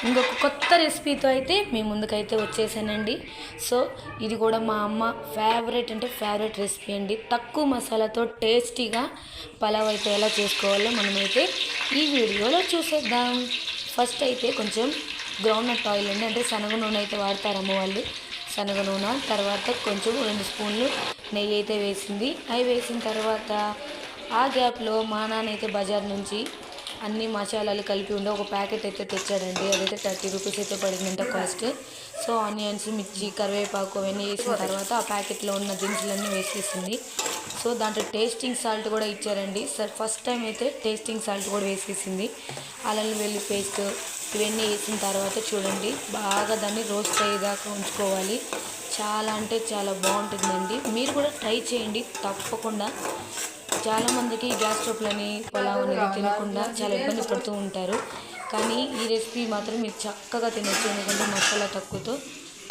ఇంకొక కొత్త రెసిపీతో అయితే మీ ముందుకైతే వచ్చేసానండి. సో ఇది కూడా మా అమ్మ ఫేవరెట్ అంటే ఫేవరెట్ రెసిపీ అండి. తక్కువ మసాలాతో టేస్టీగా పలావ్ అయితే ఎలా చేసుకోవాలో మనమైతే ఈ వీడియోలో చూసేద్దాం. ఫస్ట్ అయితే కొంచెం గ్రౌండ్నట్ ఆయిల్ అండి, అంటే శనగ నూనె అయితే వాడతారు అమ్మ వాళ్ళు. శనగ నూనె తర్వాత కొంచెం 2 స్పూన్లు నెయ్యి అయితే వేసింది. అవి వేసిన తర్వాత ఆ గ్యాప్లో మా నాన్న అయితే బజార్ నుంచి అన్ని మసాలాలు కలిపి ఉండే ఒక ప్యాకెట్ అయితే తెచ్చాడండి. అదైతే 30 రూపీస్ అయితే పడిందంట కాస్ట్. సో ఆనియన్స్, మిర్చి, కరివేపాకు అవన్నీ వేసిన తర్వాత ఆ ప్యాకెట్లో ఉన్న దినుసులన్నీ వేసేసింది. సో దాంట్లో టేస్టింగ్ సాల్ట్ కూడా ఇచ్చారండి. సార్ ఫస్ట్ టైం అయితే టేస్టింగ్ సాల్ట్ కూడా వేసేసింది. అల్లం వెల్లుల్లి పేస్ట్ ఇవన్నీ వేసిన తర్వాత చూడండి బాగా దాన్ని రోస్ట్ అయ్యేదాకా ఉంచుకోవాలి. చాలా అంటే చాలా బాగుంటుందండి. మీరు కూడా ట్రై చేయండి తప్పకుండా. చాలామందికి గ్యాస్ స్టవ్లని పలావ్ అనేది తినకుండా చాలా ఇబ్బంది పడుతూ ఉంటారు. కానీ ఈ రెసిపీ మాత్రం మీరు చక్కగా తినొచ్చు, ఎందుకంటే మసాలా తక్కువతో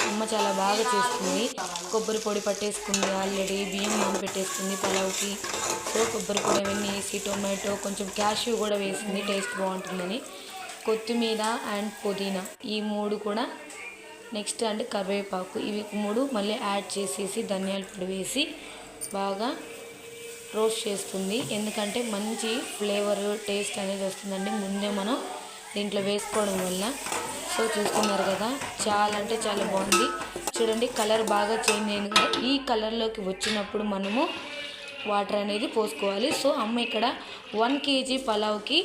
అమ్మ చాలా బాగా చేస్తుంది. కొబ్బరి పొడి పట్టేసుకుంది, ఆల్రెడీ బియ్యం నానబెట్టేసుకుంది పలావ్కి. సో కొబ్బరి పొడి అవన్నీ వేసి టొమాటో కొంచెం క్యాష్యూ కూడా వేసింది టేస్ట్ బాగుంటుందని. కొత్తిమీర అండ్ పుదీనా ఈ 3 కూడా, నెక్స్ట్ అంటే కరివేపాకు, ఇవి 3 మళ్ళీ యాడ్ చేసేసి ధనియాల పొడి వేసి బాగా రోస్ట్ చేస్తుంది. ఎందుకంటే మంచి ఫ్లేవర్ టేస్ట్ అనేది వస్తుందండి ముందే మనం దీంట్లో వేసుకోవడం వల్ల. సో చూస్తున్నారు కదా, చాలా అంటే చాలా బాగుంది. చూడండి కలర్ బాగా చేంజ్ అయింది కదా. ఈ కలర్లోకి వచ్చినప్పుడు మనము వాటర్ అనేది పోసుకోవాలి. సో అమ్మ ఇక్కడ 1 kg పలావ్కి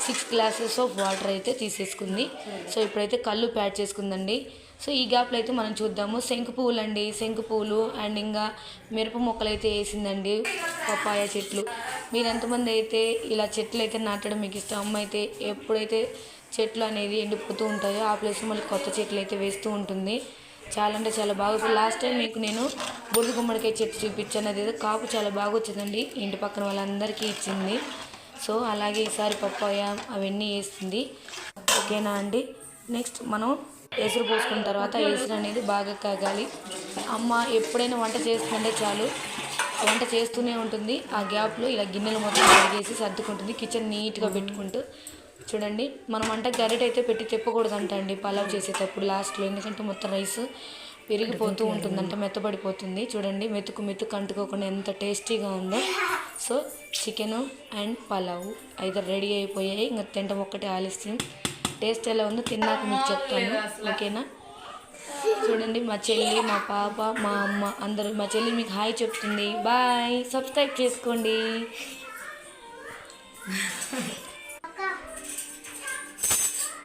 6 గ్లాసెస్ ఆఫ్ వాటర్ అయితే తీసేసుకుంది. సో ఇప్పుడైతే కళ్ళు యాడ్ చేసుకుందండి. సో ఈ గ్యాప్లో అయితే మనం చూద్దాము. శంకు పువ్వులు అండి, శంకు పువ్వులు అండ్ ఇంకా మిరప మొక్కలు అయితే వేసిందండి, పప్పాయ చెట్లు. మీరు ఎంతమంది అయితే ఇలా చెట్లు అయితే నాటడం మీకు ఇష్టం? అమ్మ అయితే ఎప్పుడైతే చెట్లు అనేది ఎండిపోతూ ఉంటాయో ఆ ప్లేస్లో మళ్ళీ కొత్త చెట్లు అయితే వేస్తూ ఉంటుంది. చాలా అంటే చాలా బాగా. లాస్ట్ టైం మీకు నేను బురద గుమ్మడికాయ చెట్టు చూపించాను, అదేదో కాపు చాలా బాగా వచ్చిందండి, ఇంటి పక్కన వాళ్ళందరికీ ఇచ్చింది. సో అలాగే ఈసారి పప్పాయ అవన్నీ వేస్తుంది. ఓకేనా అండి. నెక్స్ట్ మనం ఎసురు పోసుకున్న తర్వాత ఎసురు అనేది బాగా కాగాలి. అమ్మ ఎప్పుడైనా వంట చేస్తుందంటే చాలు వంట చేస్తూనే ఉంటుంది. ఆ గ్యాప్లో ఇలా గిన్నెలు మొత్తం కడిగేసి సర్దుకుంటుంది, కిచెన్ నీట్గా పెట్టుకుంటూ. చూడండి మనం వంట గరిట అయితే పెట్టి తిప్పకూడదంట అండి పలావ్ చేసేటప్పుడు లాస్ట్లో, ఎందుకంటే మొత్తం రైస్ విరిగిపోతూ ఉంటుందంట, మెత్తబడిపోతుంది. చూడండి మెతుకు అంటుకోకుండా ఎంత టేస్టీగా ఉందో. సో చికెను అండ్ పలావ్ అయితే రెడీ అయిపోయాయి. ఇంకా తింటాం ఒక్కటే ఆలస్యం. టేస్ట్ ఎలా ఉందో తిన్నాక మీకు చెప్తాను, ఓకేనా. చూడండి మా చెల్లి, మా పాప, మా అమ్మ అందరూ. మా చెల్లి మీకు హాయ్ చెప్తుంది. బాయ్, సబ్స్క్రైబ్ చేసుకోండి.